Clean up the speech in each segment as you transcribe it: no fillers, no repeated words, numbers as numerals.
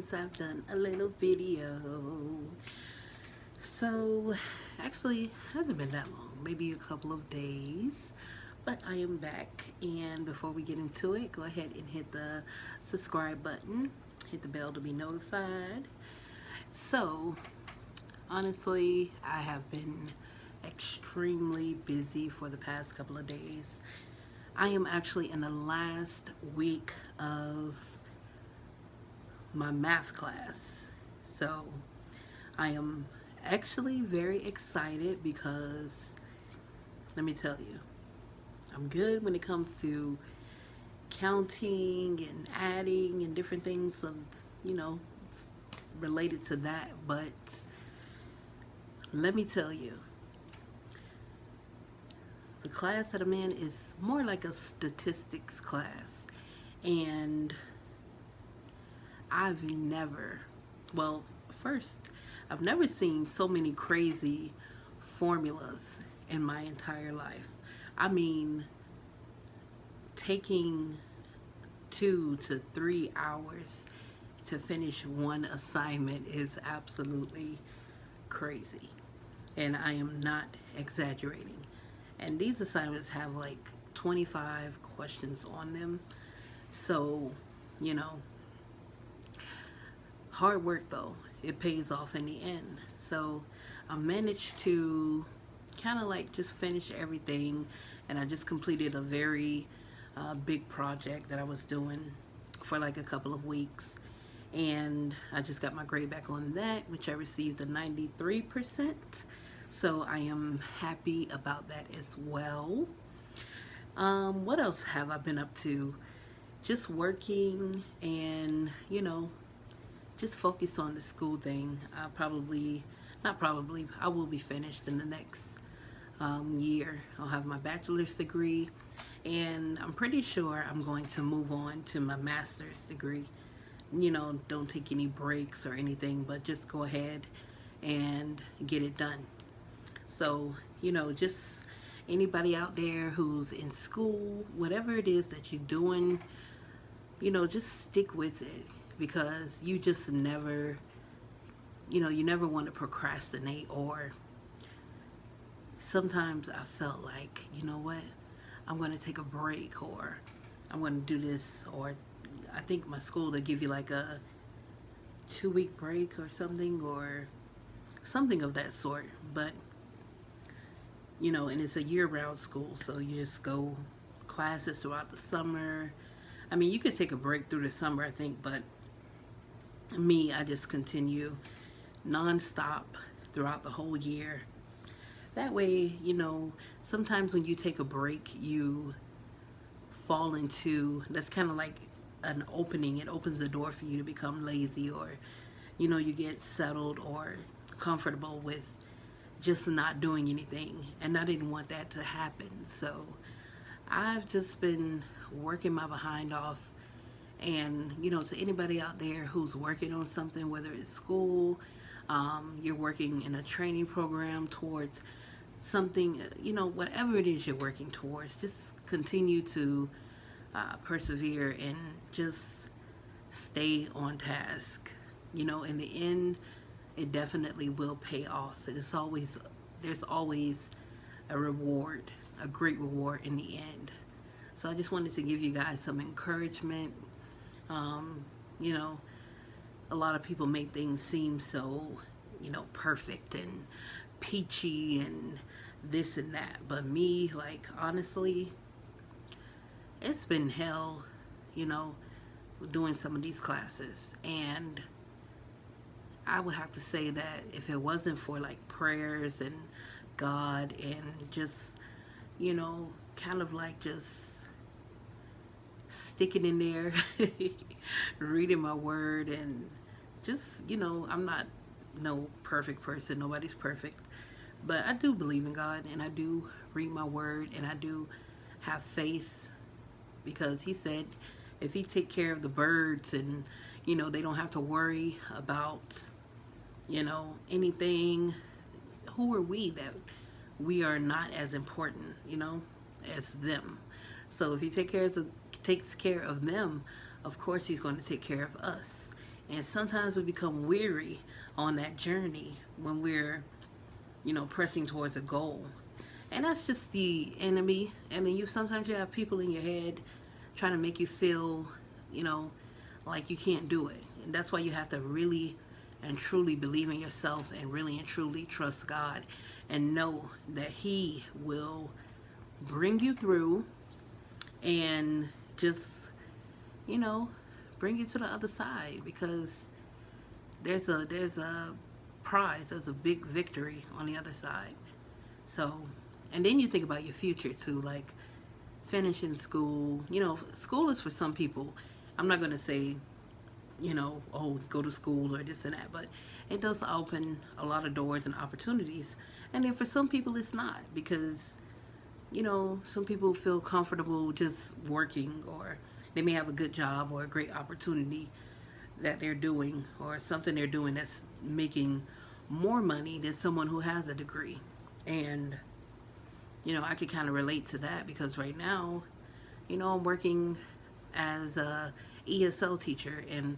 since I've done a little video. So, actually, hasn't been that long, maybe a couple of days. But I am back, and before we get into it, go ahead and hit the subscribe button, hit the bell to be notified. So, honestly, I have been extremely busy for the past couple of days. I am actually in the last week of my math class. So I am actually very excited because let me tell you, I'm good when it comes to counting and adding and different things of, you know, related to that. But let me tell you, the class that I'm in is more like a statistics class. And I've never, well, first, I've never seen so many crazy formulas in my entire life. I mean, taking 2 to 3 hours to finish one assignment is absolutely crazy. And I am not exaggerating. And these assignments have like 25 questions on them. So, you know, hard work though, it pays off in the end. So I managed to kind of like just finish everything, and I just completed a very big project that I was doing for like a couple of weeks, and I just got my grade back on that, which I received a 93%. So I am happy about that as well. What else have I been up to? Just working and, you know, just focus on the school thing. I will be finished in the next year. I'll have my bachelor's degree, and I'm pretty sure I'm going to move on to my master's degree. You know, don't take any breaks or anything, but just go ahead and get it done. So, you know, just anybody out there who's in school, whatever it is that you're doing, you know, just stick with it, because you just never, you know, you never want to procrastinate. Or sometimes I felt like, you know what, I'm going to take a break, or I'm going to do this, or I think my school, they give you like a 2-week break or something of that sort. But, you know, and it's a year-round school, so you just go classes throughout the summer. I mean, you could take a break through the summer, I think, but me, I just continue nonstop throughout the whole year. That way, you know, sometimes when you take a break, you fall into, that's kind of like an opening. It opens the door for you to become lazy, or, you know, you get settled or comfortable with just not doing anything. And I didn't want that to happen. So I've just been working my behind off. And, you know, to anybody out there who's working on something, whether it's school, you're working in a training program towards something, you know, whatever it is you're working towards, just continue to persevere and just stay on task. You know, in the end, it definitely will pay off. There's always a reward, a great reward in the end. So I just wanted to give you guys some encouragement. You know, a lot of people make things seem so, you know, perfect and peachy and this and that. But me, like, honestly, it's been hell, you know, doing some of these classes. And I would have to say that if it wasn't for like prayers and God and just, you know, kind of like just sticking in there, reading my word, and just, you know, I'm not no perfect person. Nobody's perfect. But I do believe in God, and I do read my word, and I do have faith, because he said if he take care of the birds, and, you know, they don't have to worry about, you know, anything, who are we that we are not as important, you know, as them? So if he takes care of them, of course he's going to take care of us. And sometimes we become weary on that journey when we're, pressing towards a goal. And that's just the enemy. And then sometimes you have people in your head trying to make you feel, you know, like you can't do it. And that's why you have to really and truly believe in yourself and really and truly trust God and know that He will bring you through and just, you know, bring you to the other side, because there's a prize, there's a big victory on the other side. So, and then you think about your future too, like finishing school. School is for some people. I'm not going to say, oh, go to school or this and that, but it does open a lot of doors and opportunities. And then for some people, it's not, because, some people feel comfortable just working, or they may have a good job or a great opportunity that they're doing, or something they're doing that's making more money than someone who has a degree. And I could kind of relate to that, because right now, I'm working as a ESL teacher, and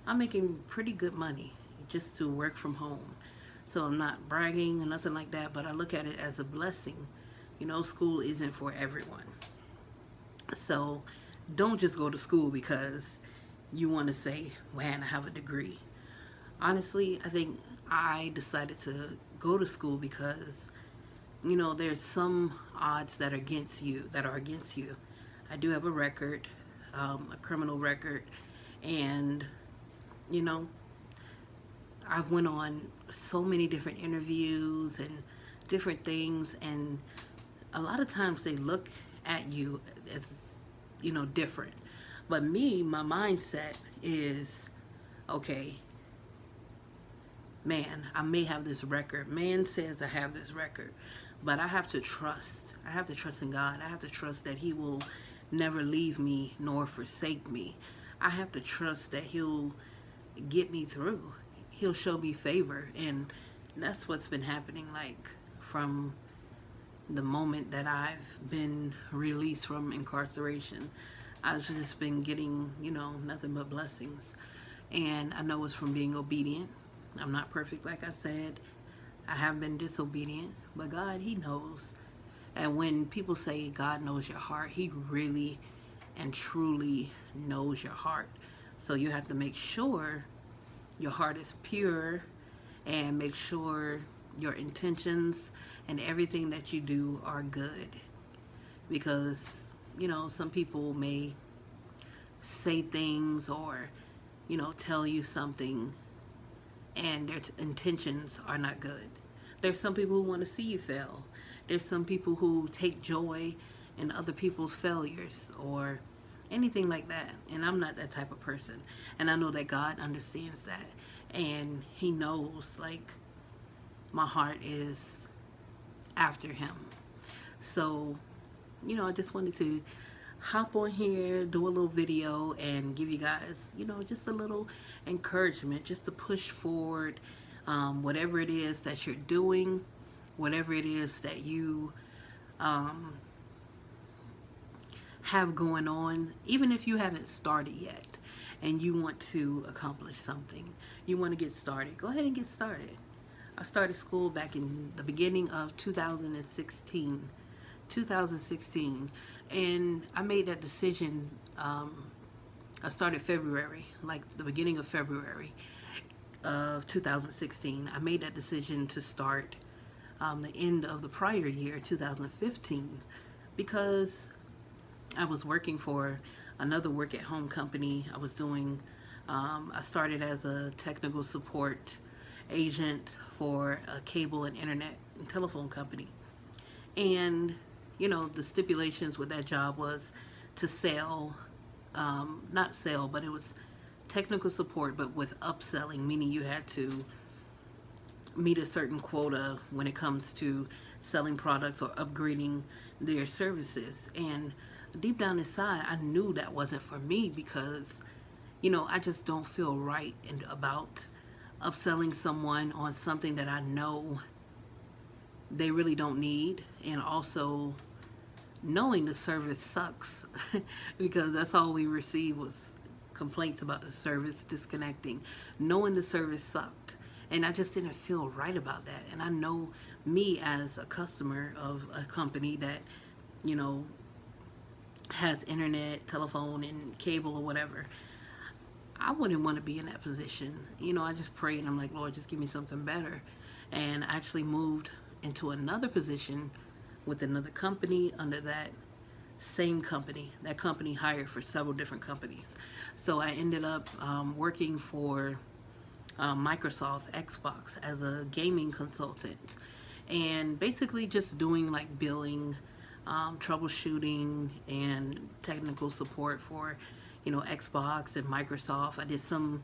I'm making pretty good money just to work from home. So I'm not bragging or nothing like that, but I look at it as a blessing. School isn't for everyone. So don't just go to school because you want to say, man, I have a degree. Honestly, I think I decided to go to school because there's some odds that are against you. I do have a record, a criminal record, and you know I've went on so many different interviews and different things, and a lot of times they look at you as different. But me, my mindset is, okay, man, I may have this record. Man says I have this record, but I have to trust. I have to trust in God. I have to trust that He will never leave me nor forsake me. I have to trust that He'll get me through. He'll show me favor. And that's what's been happening, like, from the moment that I've been released from incarceration. I've just been getting, nothing but blessings. And I know it's from being obedient. I'm not perfect, like I said. I have been disobedient, but God, He knows. And when people say God knows your heart, He really and truly knows your heart. So you have to make sure your heart is pure, and make sure your intentions and everything that you do are good. Because, some people may say things or, tell you something, and their intentions are not good. There's some people who want to see you fail. There's some people who take joy in other people's failures or anything like that. And I'm not that type of person. And I know that God understands that. And He knows, like, my heart is after Him. So, I just wanted to hop on here, do a little video, and give you guys, just a little encouragement, just to push forward. Whatever it is that you're doing, whatever it is that you have going on, even if you haven't started yet and you want to accomplish something, you want to get started, go ahead and get started. I started school back in the beginning of 2016, and I made that decision. I started February, like the beginning of February of 2016. I made that decision to start the end of the prior year, 2015, because I was working for another work-at-home company. I was doing, I started as a technical support agent for a cable and internet and telephone company. And, the stipulations with that job was to sell, not sell, but it was technical support, but with upselling, meaning you had to meet a certain quota when it comes to selling products or upgrading their services. And deep down inside, I knew that wasn't for me, because I just don't feel right about upselling someone on something that I know they really don't need, and also knowing the service sucks because that's all we received was complaints about the service disconnecting, knowing the service sucked. And I just didn't feel right about that. And I know me as a customer of a company that, you know, has internet, telephone, and cable or whatever, I wouldn't want to be in that position. You know, I just prayed and I'm like, Lord, just give me something better. And I actually moved into another position with another company under that same company. That company hired for several different companies. So I ended up working for Microsoft Xbox as a gaming consultant, and basically just doing like billing, troubleshooting, and technical support for, you know, Xbox and Microsoft. I did some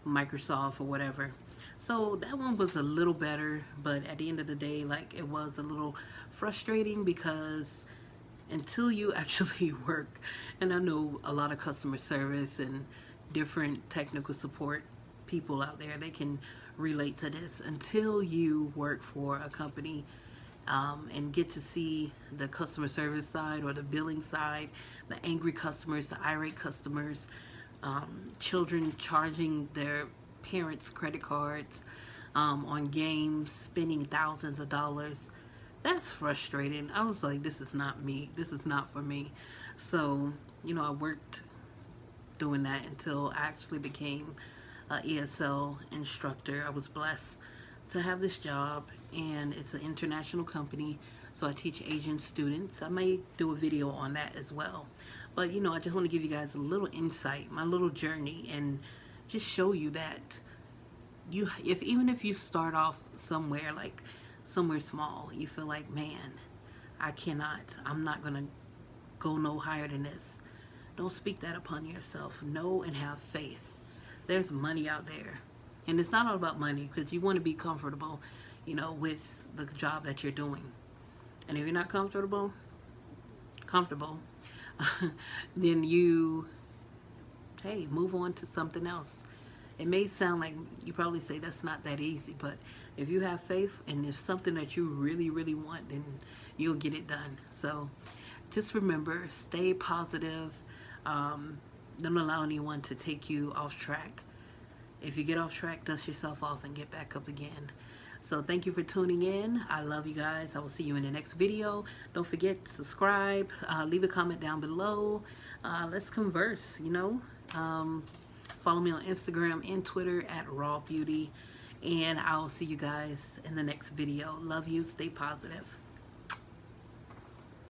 Microsoft or whatever. So that one was a little better, but at the end of the day, like, it was a little frustrating because until you actually work, and I know a lot of customer service and different technical support people out there, they can relate to this. Until you work for a company and get to see the customer service side or the billing side, the angry customers, the irate customers, children charging their parents' credit cards on games, spending thousands of dollars. That's frustrating. I was like, this is not me. This is not for me. So, you know, I worked doing that until I actually became an ESL instructor. I was blessed to have this job, and it's an international company, so I teach Asian students. I may do a video on that as well. But, you know, I just want to give you guys a little insight, my little journey, and just show you that even if you start off somewhere, like somewhere small, you feel like, man, I'm not gonna go no higher than this. Don't speak that upon yourself. Know and have faith. There's money out there, and it's not all about money, because you want to be comfortable, you know, with the job that you're doing. And if you're not comfortable, then hey, move on to something else. It may sound like you probably say that's not that easy, but if you have faith and there's something that you really, really want, then you'll get it done. So just remember, stay positive. Don't allow anyone to take you off track. If you get off track, dust yourself off and get back up again. So thank you for tuning in. I love you guys. I will see you in the next video. Don't forget to subscribe. Leave a comment down below. Let's converse, you know. Follow me on Instagram and Twitter at Raw Beauty. And I'll see you guys in the next video. Love you. Stay positive.